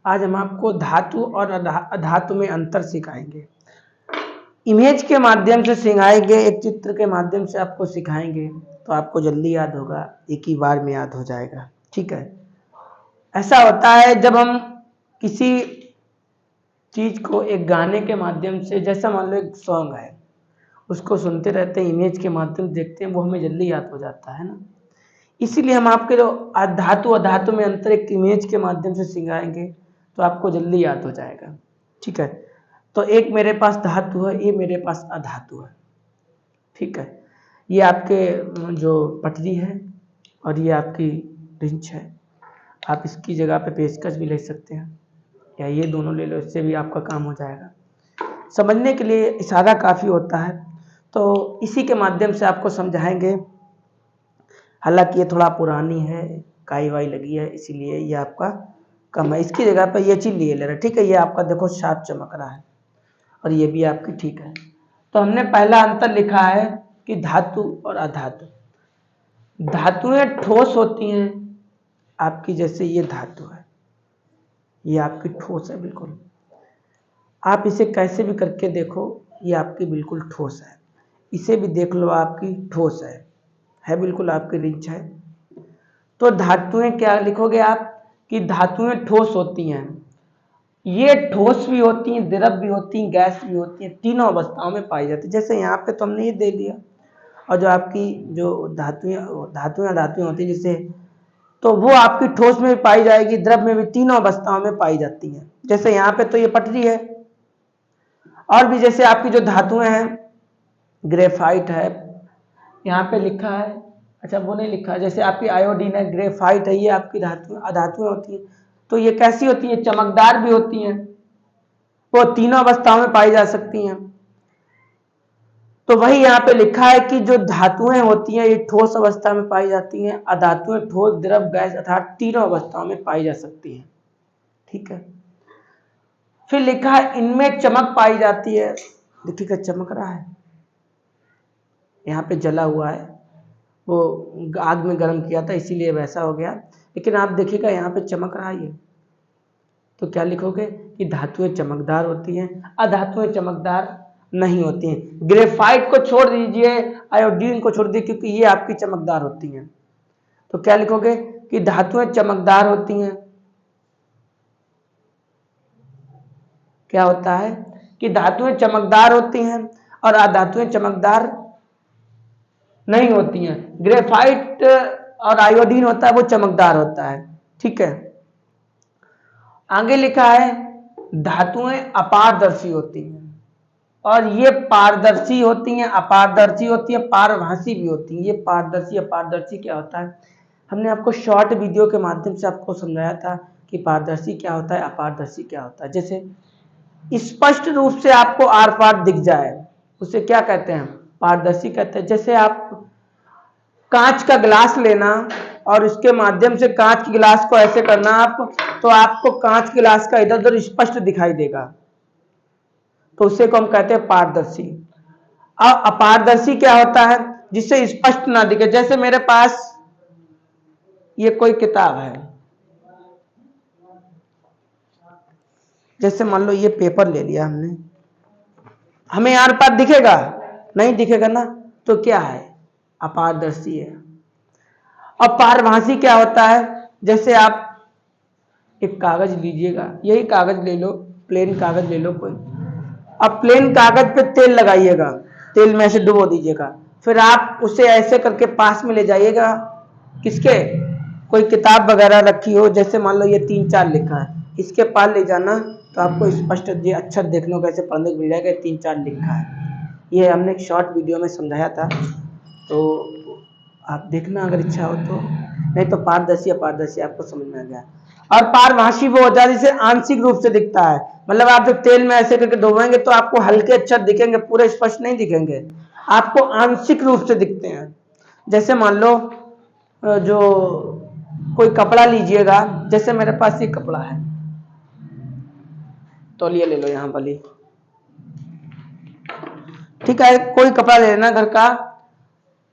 आज हम आपको धातु और अधातु में अंतर सिखाएंगे। इमेज के माध्यम से सिखाएंगे, एक चित्र के माध्यम से आपको सिखाएंगे तो आपको जल्दी याद होगा, एक ही बार में याद हो जाएगा। ठीक है, ऐसा होता है जब हम किसी चीज को एक गाने के माध्यम से, जैसा मान लो एक सॉन्ग है, उसको सुनते रहते हैं, इमेज के माध्यम से देखते हैं, वो हमें जल्दी याद हो जाता है ना। इसीलिए हम आपके जो धातु अधातु में अंतर एक इमेज के माध्यम से सिखाएंगे तो आपको जल्दी याद हो जाएगा। ठीक है, तो एक मेरे पास धातु है, ये मेरे पास अधातु है। ठीक है, ये आपके जो पटरी है और ये आपकी रिंच है। आप इसकी जगह पे पेचकस भी ले सकते हैं या ये दोनों ले लो, इससे भी आपका काम हो जाएगा। समझने के लिए इशारा काफ़ी होता है, तो इसी के माध्यम से आपको समझाएंगे। हालांकि ये थोड़ा पुरानी है, काई वाई लगी है, इसीलिए ये आपका कम है। इसकी जगह पर ये चीज़ ले ले रहा। ठीक है, ये आपका देखो शार्प चमक रहा है और ये भी आपकी ठीक है। तो हमने पहला अंतर लिखा है कि धातु और अधातु। धातुएं ठोस होती हैं आपकी, जैसे ये धातु है, ये आपकी ठोस है बिल्कुल। आप इसे कैसे भी करके देखो, ये आपकी बिल्कुल ठोस है। इसे भी देख लो, आपकी ठोस है बिल्कुल, आपकी रिंच है। तो धातुएं क्या लिखोगे आप कि धातुएं ठोस होती हैं। ये ठोस भी होती हैं, द्रव भी होती हैं, गैस भी होती हैं, तीनों अवस्थाओं में पाई जाती है। जैसे यहाँ पे तो हमने ये दे दिया, और जो आपकी जो धातुएं होती हैं, जैसे तो वो आपकी ठोस में भी पाई जाएगी, द्रव में भी, तीनों अवस्थाओं में पाई जाती हैं। जैसे यहाँ पे तो ये पटरी है, और भी जैसे आपकी जो धातुएं हैं, ग्रेफाइट है, यहाँ पे लिखा है, अच्छा वो नहीं लिखा है, जैसे आपकी आयोडीन है, ग्रेफाइट है, ये आपकी धातुएं होती हैं। तो ये कैसी होती हैं, चमकदार भी होती हैं, वो तीनों अवस्थाओं में पाई जा सकती हैं। तो वही यहाँ पे लिखा है कि जो धातुएं होती हैं ये ठोस अवस्था में पाई जाती हैं, अधातुएं ठोस, द्रव, गैस अर्थात तीनों अवस्थाओं में पाई जा सकती हैं। ठीक है, फिर लिखा है इनमें चमक पाई जाती है। देखिएगा चमक रहा है, यहाँ पे जला हुआ है, वो आग में गर्म किया था इसीलिए वैसा हो गया, लेकिन आप देखिएगा यहाँ पे चमक रहा है ये। तो क्या लिखोगे कि धातुएं चमकदार होती हैं, अधातुएं चमकदार नहीं होती हैं। ग्रेफाइट को छोड़ दीजिए, आयोडीन को छोड़ दीजिए, क्योंकि ये आपकी चमकदार होती हैं। तो क्या लिखोगे कि धातुएं चमकदार होती हैं। क्या होता है कि धातुएं चमकदार होती हैं और अधातुएं चमकदार नहीं होती हैं। ग्रेफाइट और आयोडीन होता है वो चमकदार होता है। ठीक है, आगे लिखा है धातुएं अपारदर्शी होती हैं, और ये पारदर्शी होती हैं, अपारदर्शी होती हैं, पारभासी भी होती हैं। ये पारदर्शी अपारदर्शी क्या होता है, हमने आपको शॉर्ट वीडियो के माध्यम से आपको समझाया था कि पारदर्शी क्या होता है, अपारदर्शी क्या होता है। जैसे स्पष्ट रूप से आपको आर पार दिख जाए, उसे क्या कहते हैं, पारदर्शी कहते हैं। जैसे आप कांच का गिलास लेना और उसके माध्यम से कांच के गिलास को ऐसे करना आप, तो आपको कांच गिलास का इधर उधर स्पष्ट दिखाई देगा, तो उसे को हम कहते हैं पारदर्शी। अब अपारदर्शी क्या होता है, जिससे स्पष्ट ना दिखे। जैसे मेरे पास ये कोई किताब है, जैसे मान लो ये पेपर ले लिया हमने, हमें आर पार दिखेगा, नहीं दिखेगा ना, तो क्या है, अपारदर्शी है। और पारभासी क्या होता है, जैसे आप एक कागज लीजिएगा, यही कागज ले लो, प्लेन कागज ले लो कोई, अब प्लेन कागज पे तेल लगाइएगा, तेल में ऐसे डुबो दीजिएगा, फिर आप उसे ऐसे करके पास में ले जाइएगा, किसके, कोई किताब वगैरह रखी हो, जैसे मान लो ये 3-4 लिखा है, इसके पास ले जाना तो आपको स्पष्ट ये अक्षर देखने को ऐसे पढ़ने को मिल जाएगा, 3-4 लिखा है। ये हमने एक शॉर्ट वीडियो में समझाया था, तो आप देखना अगर इच्छा हो तो, नहीं तो पारदर्शी अपारदर्शी आपको समझ में आ गया। और पारभासी वो होता है जिसे आंशिक रूप से दिखता है, मतलब आप जब तेल में ऐसे करके डुबोएंगे तो आपको हल्के अक्षर दिखेंगे, पूरे स्पष्ट नहीं दिखेंगे, आपको आंशिक रूप से दिखते हैं। जैसे मान लो जो कोई कपड़ा लीजिएगा, जैसे मेरे पास ये कपड़ा है, तौलिया ले लो यहाँ वाली, ठीक है, कोई कपड़ा ले लेना घर का,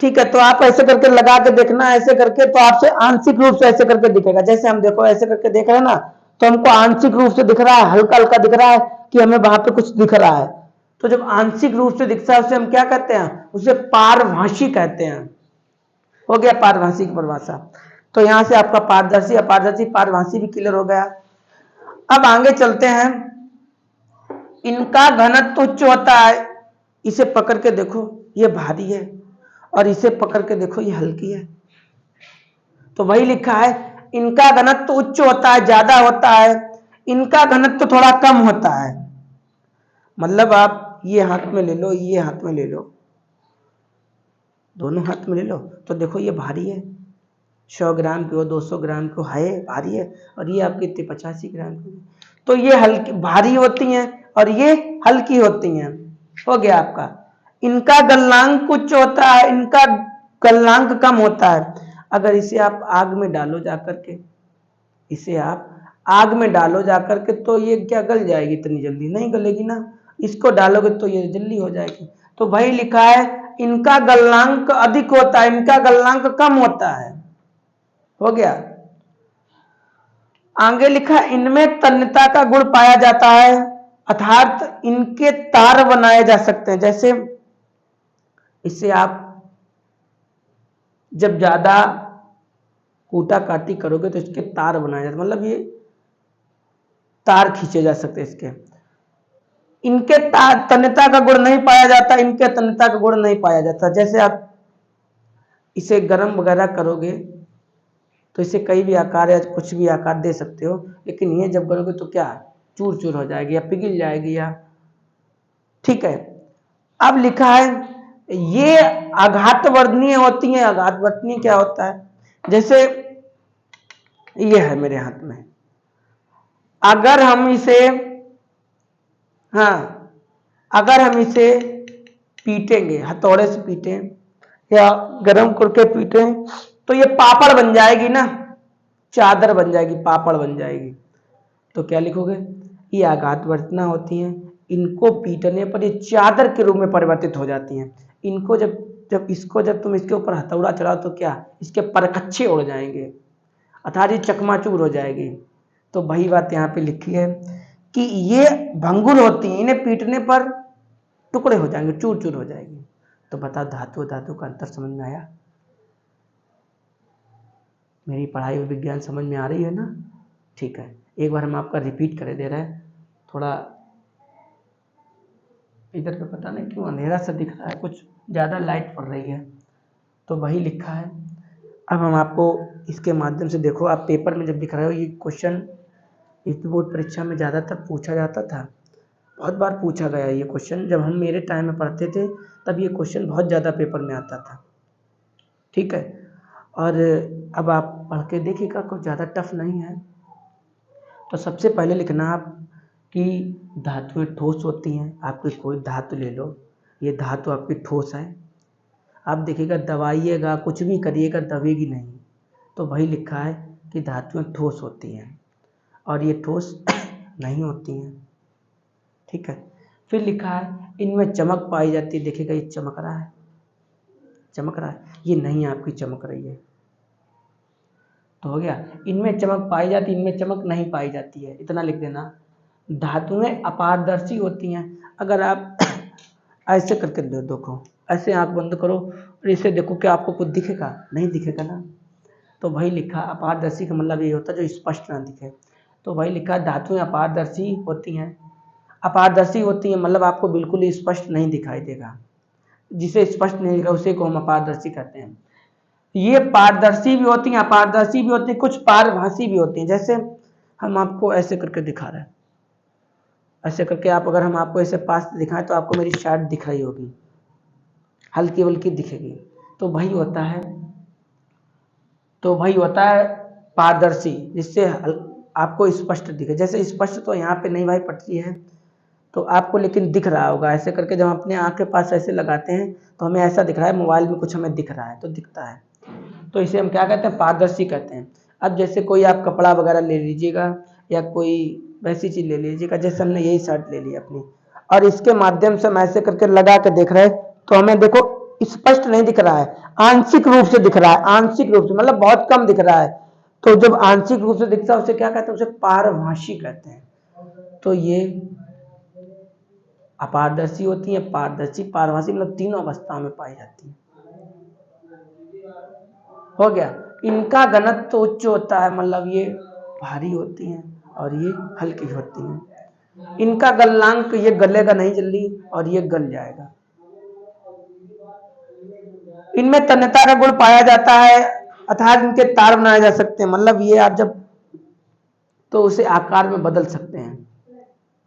ठीक है, तो आप ऐसे करके लगा के देखना, ऐसे करके, तो आपसे आंशिक रूप से ऐसे करके दिखेगा। जैसे हम देखो ऐसे करके देख रहे हैं ना, तो हमको आंशिक रूप से दिख रहा है, हल्का हल्का दिख रहा है कि हमें वहां पे कुछ दिख रहा है। तो जब आंशिक रूप से दिखता है उसे हम क्या कहते हैं, उसे पारभाषी कहते हैं। हो गया पारभाषी की परिभाषा। तो यहां से आपका पारदर्शी, अपारदर्शी, पारभाषी भी क्लियर हो गया। अब आगे चलते हैं। इनका घनत्व उच्च होता है, इसे पकड़ के देखो ये भारी है, और इसे पकड़ के देखो ये हल्की है। तो वही लिखा है, इनका घनत्व उच्च होता है, ज्यादा होता है, इनका घनत्व थोड़ा कम होता है। मतलब आप ये हाथ में ले लो, ये हाथ में ले लो, दोनों हाथ में ले लो, तो देखो ये भारी है, 100 ग्राम की हो, 200 ग्राम की हो, है भारी है, और ये आपकी 85 ग्राम की। तो ये हल्की भारी होती हैं और ये हल्की होती हैं। हो गया आपका। इनका गलनांक उच्च होता है, इनका गलनांक कम होता है। अगर इसे आप आग में डालो जाकर के, इसे आप आग में डालो जाकर के, तो ये क्या गल जाएगी? इतनी जल्दी नहीं गलेगी ना। इसको डालोगे तो ये जल्दी हो जाएगी। तो वही लिखा है, इनका गलनांक अधिक होता है, इनका गलनांक कम होता है। हो गया। आगे लिखा, इनमें तन्यता का गुण पाया जाता है, अर्थात इनके तार बनाए जा सकते हैं। जैसे इससे आप जब ज्यादा कूटा काटी करोगे तो इसके तार बनाए जाते, मतलब ये तार खींचे जा सकते हैं इसके। इनके तन्यता का गुण नहीं पाया जाता, इनके तन्यता का गुण नहीं पाया जाता। जैसे आप इसे गर्म वगैरह करोगे तो इसे कई भी आकार या कुछ भी आकार दे सकते हो, लेकिन ये जब करोगे तो क्या चूर चूर हो जाएगी या पिघल जाएगी या, ठीक है। अब लिखा है, ये आघात वर्धनीय होती हैं। आघात वर्धनीय क्या होता है? जैसे ये है मेरे हाथ में, अगर हम इसे, हाँ, अगर हम इसे पीटेंगे, हथौड़े से पीटें या गरम करके पीटें, तो ये पापड़ बन जाएगी ना, चादर बन जाएगी, पापड़ बन जाएगी। तो क्या लिखोगे? ये आघात वर्तना होती हैं, इनको पीटने पर ये चादर के रूप में परिवर्तित हो जाती हैं। इनको जब तुम इसके ऊपर हथौड़ा चढ़ाओ तो क्या इसके परकच्छे उड़ जाएंगे, अर्थात ये चकमाचूर हो जाएगी। तो वही बात यहाँ पे लिखी है कि ये भंगुर होती हैं, इन्हें पीटने पर टुकड़े हो जाएंगे, चूर चूर हो जाएगी। तो बताओ धातु धातु का अंतर समझ में आया? मेरी पढ़ाई और विज्ञान समझ में आ रही है ना? ठीक है, एक बार हम आपका रिपीट कर दे रहे हैं। थोड़ा इधर पे पता नहीं क्यों अंधेरा सा दिख रहा है, कुछ ज़्यादा लाइट पड़ रही है। तो वही लिखा है। अब हम आपको इसके माध्यम से, देखो आप पेपर में जब दिख रहे हो, ये क्वेश्चन इस बोर्ड परीक्षा में ज़्यादातर पूछा जाता था, बहुत बार पूछा गया ये क्वेश्चन। जब हम मेरे टाइम में पढ़ते थे तब ये क्वेश्चन बहुत ज़्यादा पेपर में आता था, ठीक है। और अब आप पढ़ के देखिएगा, कुछ ज़्यादा टफ नहीं है। तो सबसे पहले लिखना आप कि धातुएं ठोस होती हैं। आपकी कोई धातु ले लो, ये धातु आपकी ठोस है, आप देखिएगा दबाइएगा, कुछ भी करिएगा, दबेगी नहीं। तो वही लिखा है कि धातुएं ठोस होती हैं और ये ठोस नहीं होती हैं, ठीक है। फिर लिखा है, इनमें चमक पाई जाती है। देखिएगा ये चमक रहा है, चमक रहा है, ये नहीं आपकी चमक रही है। तो हो गया, इनमें चमक पाई जाती, इनमें चमक नहीं पाई जाती है, इतना लिख देना। धातुएं अपारदर्शी होती हैं। अगर आप ऐसे करके देखो, ऐसे आंख बंद करो और इसे देखो, क्या आपको कुछ दिखेगा? नहीं दिखेगा ना। तो वही लिखा, अपारदर्शी का मतलब ये होता है जो स्पष्ट ना दिखे। तो वही लिखा, धातुएं अपारदर्शी होती हैं। अपारदर्शी होती हैं मतलब आपको बिल्कुल ही स्पष्ट नहीं दिखाई देगा। जिसे स्पष्ट नहीं दिखा उसे को हम अपारदर्शी कहते हैं। ये पारदर्शी भी होती हैं, अपारदर्शी भी होती हैं, कुछ पारभासी भी होती हैं। जैसे हम आपको ऐसे करके दिखा रहे हैं, ऐसे करके आप, अगर हम आपको ऐसे पास दिखाएं तो आपको मेरी शर्ट दिख रही होगी, हल्की हल्की दिखेगी। तो वही होता है, पारदर्शी, जिससे आपको स्पष्ट दिखे। जैसे स्पष्ट तो यहाँ पे नहीं भाई पटरी है, तो आपको लेकिन दिख रहा होगा। ऐसे करके जब हम अपने आँख के पास ऐसे लगाते हैं तो हमें ऐसा दिख रहा है, मोबाइल में कुछ हमें दिख रहा है तो दिखता है। तो इसे हम क्या कहते हैं? पारदर्शी कहते हैं। अब जैसे कोई आप कपड़ा वगैरह ले लीजिएगा या कोई वैसी चीज़ ले लीजिएगा, जैसे हमने यही शर्ट ले ली अपनी, और इसके माध्यम से हम ऐसे करके लगा के देख रहे हैं तो हमें देखो स्पष्ट नहीं दिख रहा है, आंशिक रूप से दिख रहा है, आंशिक रूप से मतलब बहुत कम दिख रहा है। तो जब आंशिक रूप से दिखता है उसे क्या कहते हैं, उसे पारभाषी कहते हैं। तो ये अपारदर्शी होती है, पारदर्शी, पारभाषी, मतलब तीनों अवस्थाओं में पाई जाती है। हो गया। इनका घनत्व उच्च होता है, मतलब ये भारी होती हैं और ये हल्की होती हैं। इनका गलनांक, ये गलेगा नहीं जल्दी और ये गल जाएगा। इनमें तन्यता का गुण पाया जाता है, अर्थात इनके तार बनाए जा सकते हैं, मतलब ये आप जब तो उसे आकार में बदल सकते हैं।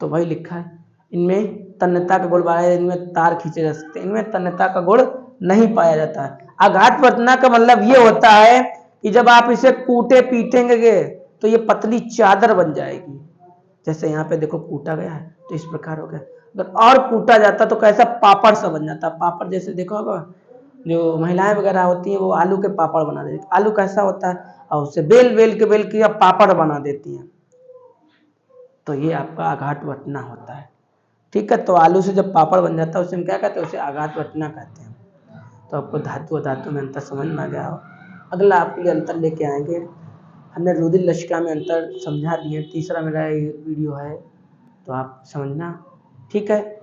तो वही लिखा है, इनमें तन्यता का गुण पाया, इनमें तार खींचे जा सकते हैं, इनमें तन्यता का गुण नहीं पाया जाता है। आघात वर्तना का मतलब ये होता है कि जब आप इसे कूटे पीटेंगे तो ये पतली चादर बन जाएगी। जैसे यहाँ पे देखो कूटा गया है तो इस प्रकार हो गया, अगर और कूटा जाता तो कैसा पापड़ सा बन जाता। पापड़ जैसे देखो होगा, जो महिलाएं वगैरह होती हैं वो आलू के पापड़ बना देती, आलू कैसा होता है, और उसे बेल के पापड़ बना देती हैं। तो ये आपका आघात वटना होता है। ठीक है, तो आलू से जब पापड़ बन जाता है उसे हम क्या कहते हैं, उसे आघात वटना कहते हैं। तो आपको धातु और धातु में अंतर समझ में आ गया हो। अगला आपके लिए अंतर लेके आएंगे, हमने रुधिर लसिका में अंतर समझा दिए, तीसरा मेरा ये वीडियो है तो आप समझना। ठीक है।